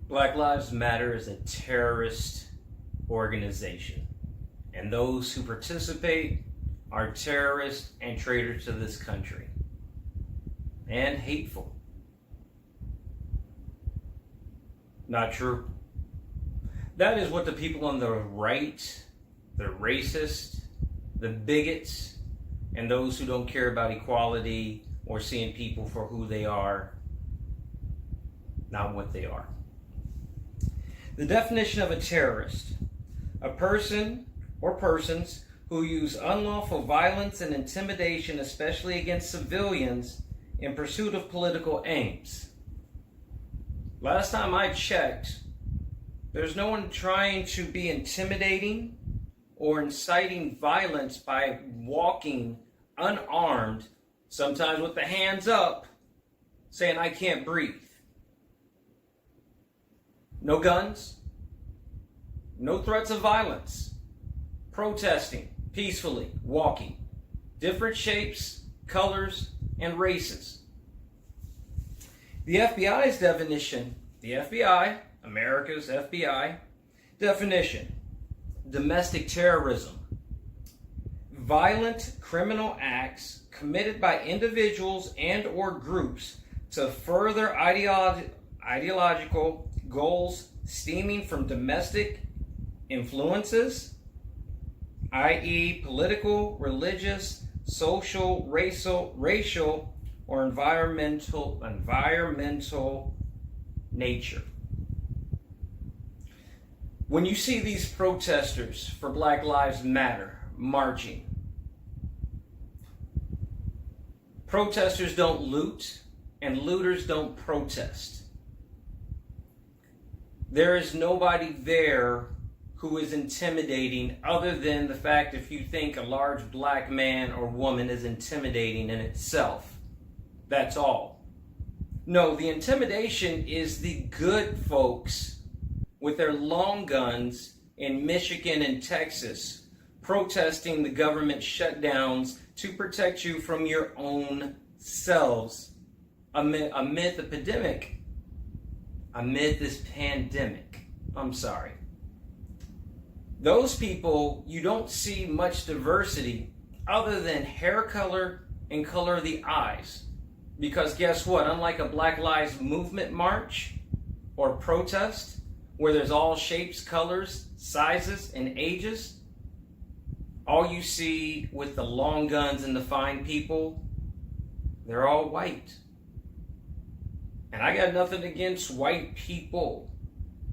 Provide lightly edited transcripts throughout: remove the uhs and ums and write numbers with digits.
Black Lives Matter is a terrorist organization, and those who participate are terrorists and traitors to this country, and hateful. Not true. That is what the people on the right, the racists, the bigots, and those who don't care about equality or seeing people for who they are, not what they are. The definition of a terrorist: a person or persons who use unlawful violence and intimidation, especially against civilians, in pursuit of political aims. Last time I checked, there's no one trying to be intimidating or inciting violence by walking unarmed, sometimes with the hands up, saying, "I can't breathe." No guns, no threats of violence, protesting peacefully, walking, different shapes, colors, and races. The FBI's definition, the FBI, America's FBI, definition: domestic terrorism, violent criminal acts committed by individuals and or groups to further ideological goals stemming from domestic influences, i.e. political, religious, social, racial, or environmental nature. When you see these protesters for Black Lives Matter marching, protesters don't loot and looters don't protest. There is nobody there who is intimidating, other than the fact if you think a large black man or woman is intimidating in itself. That's all. No, the intimidation is the good folks with their long guns in Michigan and Texas protesting the government shutdowns to protect you from your own selves amid the pandemic. Amid this pandemic. I'm sorry. Those people, you don't see much diversity other than hair color and color of the eyes. Because guess what? Unlike a Black Lives Movement march or protest, where there's all shapes, colors, sizes, and ages, all you see with the long guns and the fine people, they're all white. And I got nothing against white people.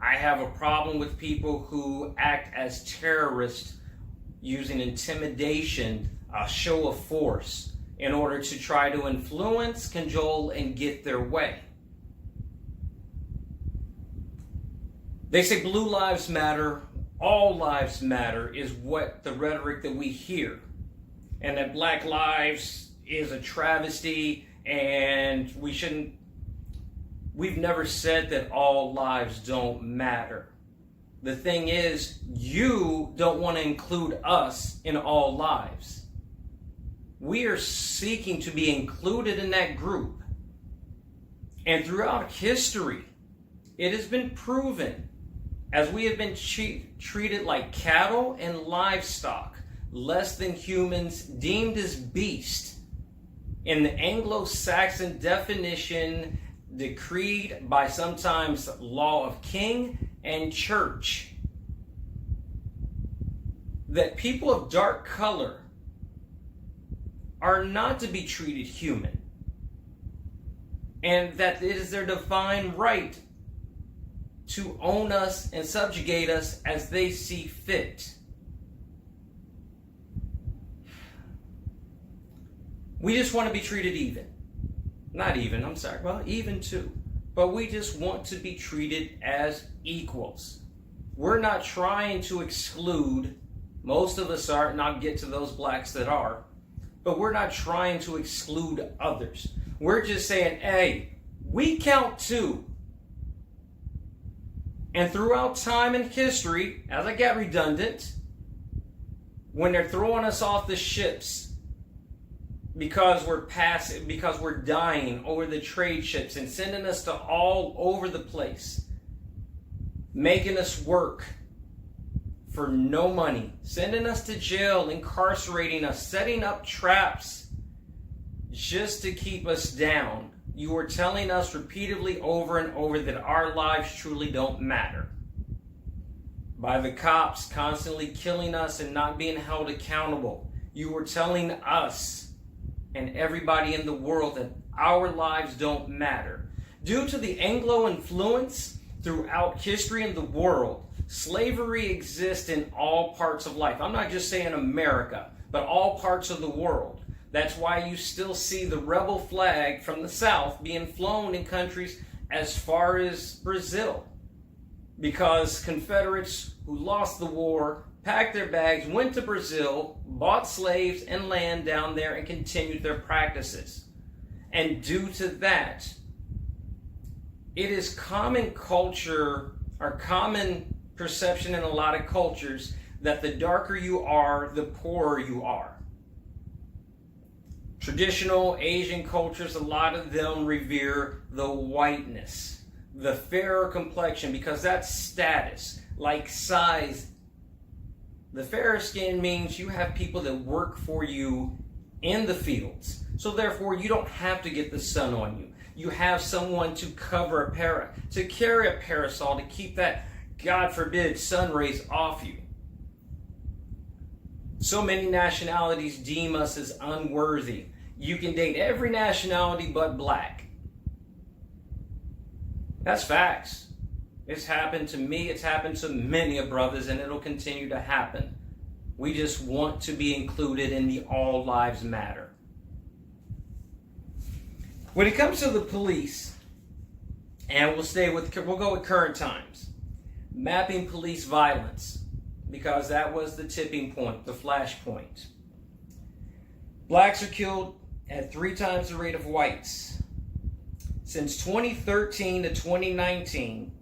I have a problem with people who act as terrorists using intimidation, a show of force, in order to try to influence, cajole, and get their way. They say blue lives matter, all lives matter is what the rhetoric that we hear. And that black lives is a travesty and we've never said that all lives don't matter. The thing is, you don't want to include us in all lives. We are seeking to be included in that group. And throughout history, it has been proven, as we have been treated like cattle and livestock, less than humans, deemed as beasts, in the Anglo-Saxon definition decreed by sometimes law of king and church, that people of dark color are not to be treated human, and that it is their divine right to own us and subjugate us as they see fit. We just want to be treated even. Not even, I'm sorry, well, even too. But we just want to be treated as equals. We're not trying to exclude, most of us are, and I'll get to those blacks that are, but we're not trying to exclude others. We're just saying, hey, we count too. And throughout time and history, as I get redundant, when they're throwing us off the ships, because we're dying over the trade ships and sending us to all over the place, making us work for no money, sending us to jail, incarcerating us, setting up traps just to keep us down. You are telling us repeatedly over and over that our lives truly don't matter. By the cops constantly killing us and not being held accountable, you are telling us and everybody in the world that our lives don't matter. Due to the Anglo influence throughout history in the world, slavery exists in all parts of life. I'm not just saying America, but all parts of the world. That's why you still see the rebel flag from the South being flown in countries as far as Brazil. Because Confederates who lost the war packed their bags, went to Brazil, bought slaves and land down there, and continued their practices. And due to that, it is common culture or common perception in a lot of cultures that the darker you are, the poorer you are. Traditional Asian cultures, a lot of them revere the whiteness, the fairer complexion, because that's status, like size. The fairer skin means you have people that work for you in the fields. So therefore, you don't have to get the sun on you. You have someone to cover to carry a parasol to keep that, God forbid, sun rays off you. So many nationalities deem us as unworthy. You can date every nationality but black. That's facts. It's happened to me, it's happened to many of brothers, and it'll continue to happen. We just want to be included in the all lives matter. When it comes to the police, and we'll go with current times, mapping police violence, because that was the tipping point, the flashpoint. Blacks are killed at 3 times the rate of whites. Since 2013 to 2019,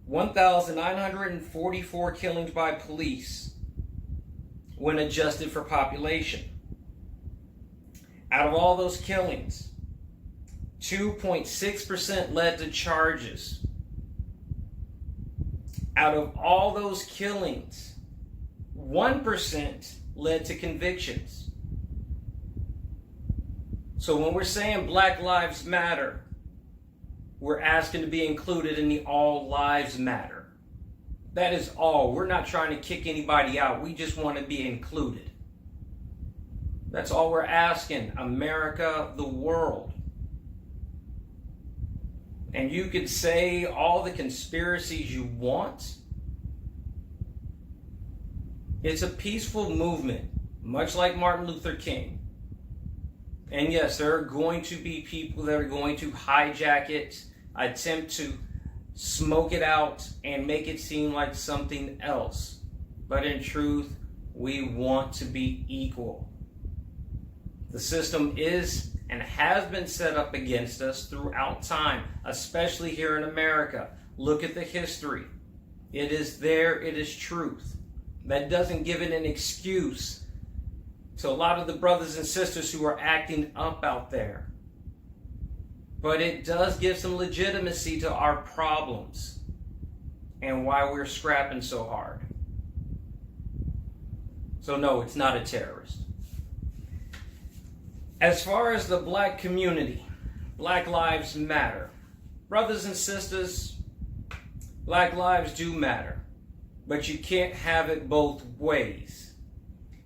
1,944 killings by police when adjusted for population. Out of all those killings, 2.6% led to charges. Out of all those killings, 1% led to convictions. So when we're saying Black Lives Matter, we're asking to be included in the all lives matter. That is all. We're not trying to kick anybody out. We just want to be included. That's all we're asking. America, the world. And you could say all the conspiracies you want. It's a peaceful movement, much like Martin Luther King. And yes, there are going to be people that are going to hijack it, attempt to smoke it out, and make it seem like something else. But in truth, we want to be equal. The system is and has been set up against us throughout time, especially here in America. Look at the history. It is there, it is truth. That doesn't give it an excuse to a lot of the brothers and sisters who are acting up out there. But it does give some legitimacy to our problems and why we're scrapping so hard. So no, it's not a terrorist. As far as the black community, Black Lives Matter. Brothers and sisters, Black lives do matter, but you can't have it both ways.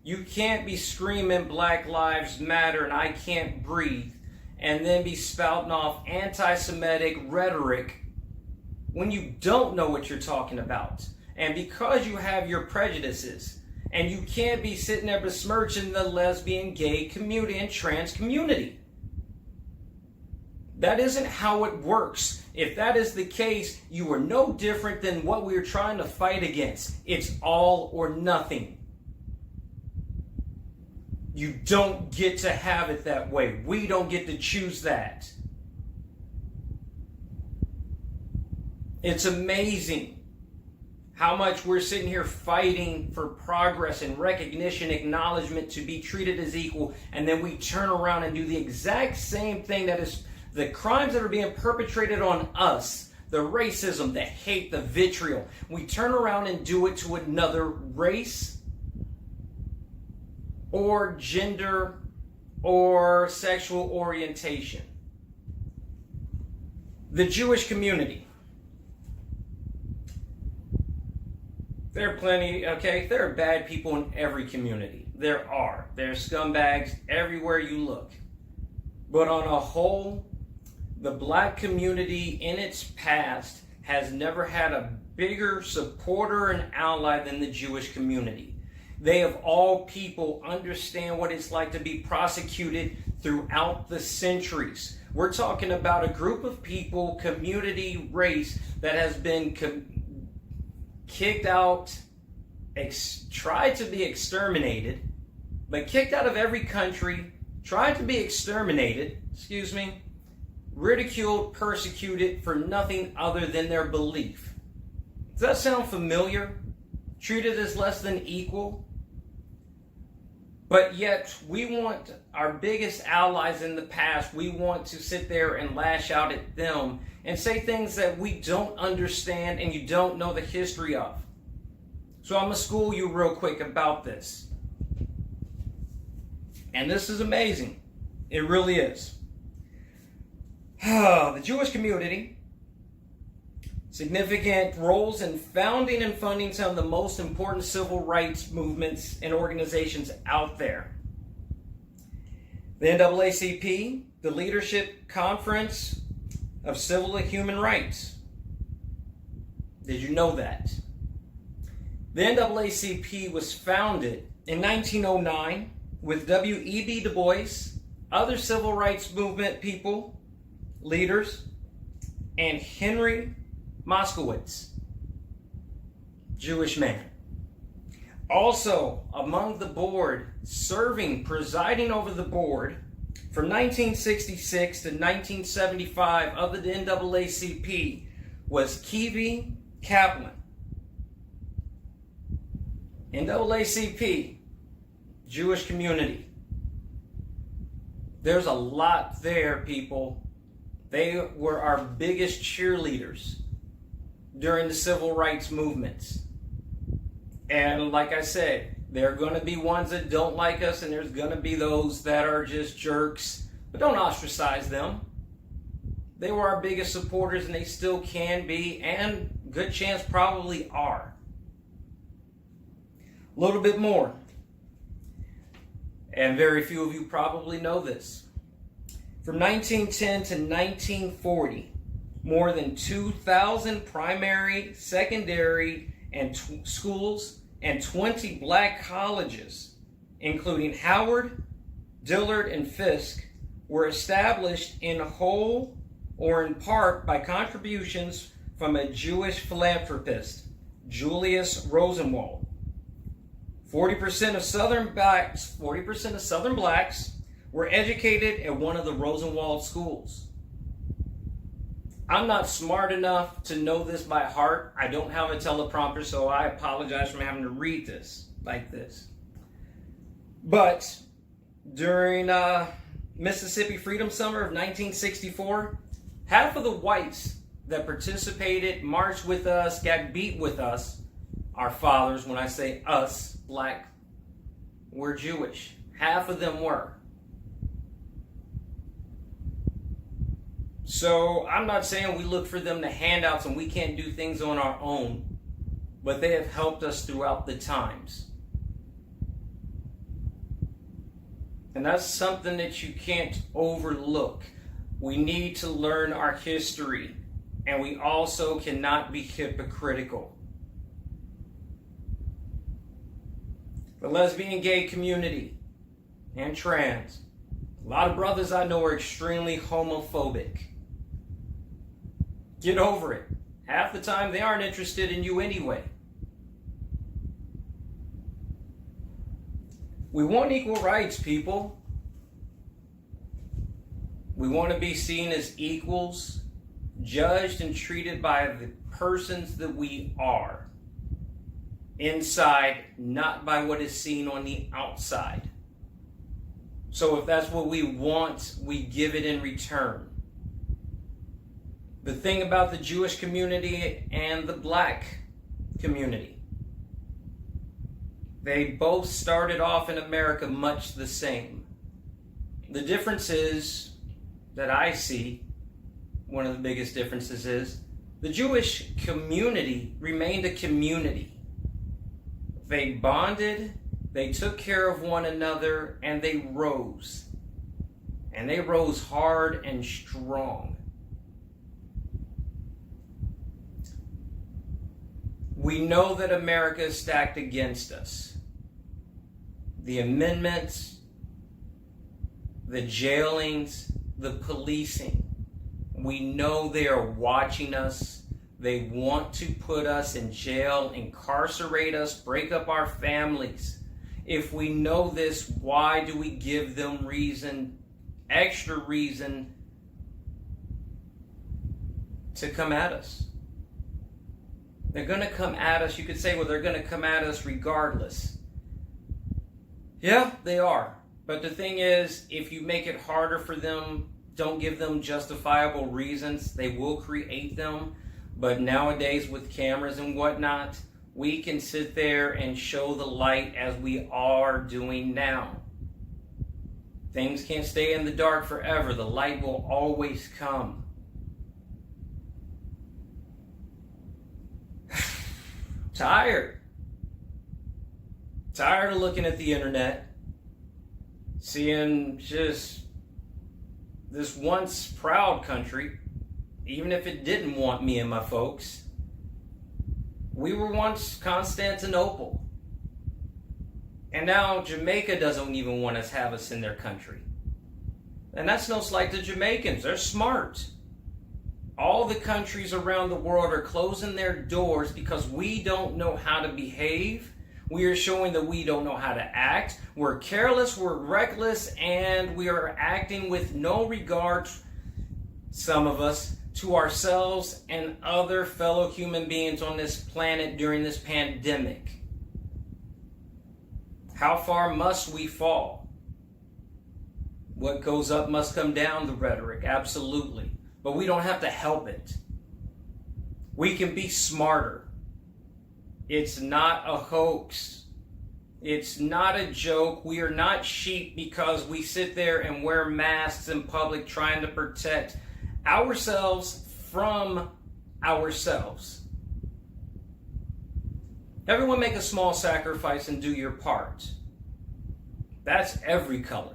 You can't be screaming Black Lives Matter and I can't breathe and then be spouting off anti-Semitic rhetoric when you don't know what you're talking about. And because you have your prejudices, and you can't be sitting there besmirching the lesbian, gay community and trans community. That isn't how it works. If that is the case, you are no different than what we are trying to fight against. It's all or nothing. You don't get to have it that way. We don't get to choose that. It's amazing how much we're sitting here fighting for progress and recognition, acknowledgement, to be treated as equal, and then we turn around and do the exact same thing that is the crimes that are being perpetrated on us, the racism, the hate, the vitriol. We turn around and do it to another race or gender or sexual orientation. The Jewish community. There are plenty, okay? There are bad people in every community. There are. There are scumbags everywhere you look. But on a whole, the black community in its past has never had a bigger supporter and ally than the Jewish community. They, of all people, understand what it's like to be prosecuted throughout the centuries. We're talking about a group of people, community, race, that has been kicked out, tried to be exterminated, but kicked out of every country, tried to be exterminated, ridiculed, persecuted for nothing other than their belief. Does that sound familiar? Treated as less than equal? But yet, we want our biggest allies in the past, we want to sit there and lash out at them and say things that we don't understand and you don't know the history of. So I'm going to school you real quick about this. And this is amazing. It really is. The Jewish community. Significant roles in founding and funding some of the most important civil rights movements and organizations out there. The NAACP, the Leadership Conference of Civil and Human Rights. Did you know that? The NAACP was founded in 1909 with W.E.B. Du Bois, other civil rights movement people, leaders, and Henry Moskowitz, Jewish man. Also, among the board, presiding over the board from 1966 to 1975 of the NAACP was Kivi Kaplan. NAACP, Jewish community. There's a lot there, people. They were our biggest cheerleaders during the civil rights movements. And like I said, there are going to be ones that don't like us, and there's going to be those that are just jerks. But don't ostracize them. They were our biggest supporters, and they still can be, and good chance probably are. A little bit more. And very few of you probably know this. From 1910 to 1940, more than 2,000 primary, secondary, and schools and 20 black colleges, including Howard, Dillard, and Fisk, were established in whole or in part by contributions from a Jewish philanthropist, Julius Rosenwald. 40% of Southern blacks were educated at one of the Rosenwald schools. I'm not smart enough to know this by heart. I don't have a teleprompter, so I apologize for having to read this like this. But during Mississippi Freedom Summer of 1964, half of the whites that participated, marched with us, got beat with us, our fathers, when I say us, black, were Jewish. Half of them were. So I'm not saying we look for them to handouts and we can't do things on our own, but they have helped us throughout the times. And that's something that you can't overlook. We need to learn our history, and we also cannot be hypocritical. The lesbian, gay community and trans. A lot of brothers I know are extremely homophobic. Get over it. Half the time they aren't interested in you anyway. We want equal rights, people. We want to be seen as equals, judged and treated by the persons that we are. Inside, not by what is seen on the outside. So if that's what we want, we give it in return. The thing about the Jewish community and the black community, they both started off in America much the same. The difference is that I see, one of the biggest differences is, the Jewish community remained a community. They bonded, they took care of one another, and they rose. And they rose hard and strong. We know that America is stacked against us. The amendments, the jailings, the policing. We know they are watching us. They want to put us in jail, incarcerate us, break up our families. If we know this, why do we give them reason, extra reason, to come at us? They're going to come at us. You could say, well, they're going to come at us regardless. Yeah, they are. But the thing is, if you make it harder for them, don't give them justifiable reasons, they will create them. But nowadays with cameras and whatnot, we can sit there and show the light as we are doing now. Things can't stay in the dark forever. The light will always come. Tired of looking at the internet, seeing just this once proud country, even if it didn't want me and my folks. We were once Constantinople. And now Jamaica doesn't even want us to have us in their country. And that's no slight to Jamaicans. They're smart. All the countries around the world are closing their doors because we don't know how to behave. We are showing that we don't know how to act. We're careless, we're reckless, and we are acting with no regard, some of us, to ourselves and other fellow human beings on this planet during this pandemic. How far must we fall? What goes up must come down, the rhetoric, absolutely. But we don't have to help it. We can be smarter. It's not a hoax. It's not a joke. We are not sheep because we sit there and wear masks in public trying to protect ourselves from ourselves. Everyone make a small sacrifice and do your part. That's every color.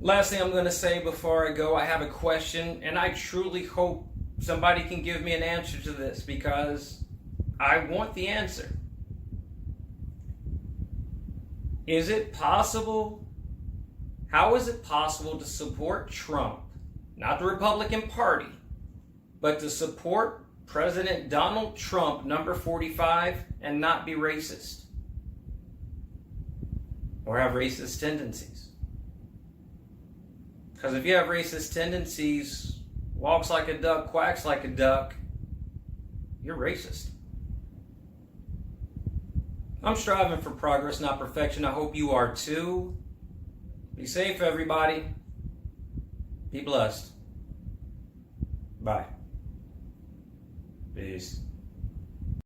Last thing I'm going to say before I go, I have a question, and I truly hope somebody can give me an answer to this because I want the answer. Is it possible? How is it possible to support Trump, not the Republican Party, but to support President Donald Trump, number 45, and not be racist? Or have racist tendencies? Because if you have racist tendencies, walks like a duck, quacks like a duck, you're racist. I'm striving for progress, not perfection. I hope you are too. Be safe, everybody. Be blessed. Bye. Peace.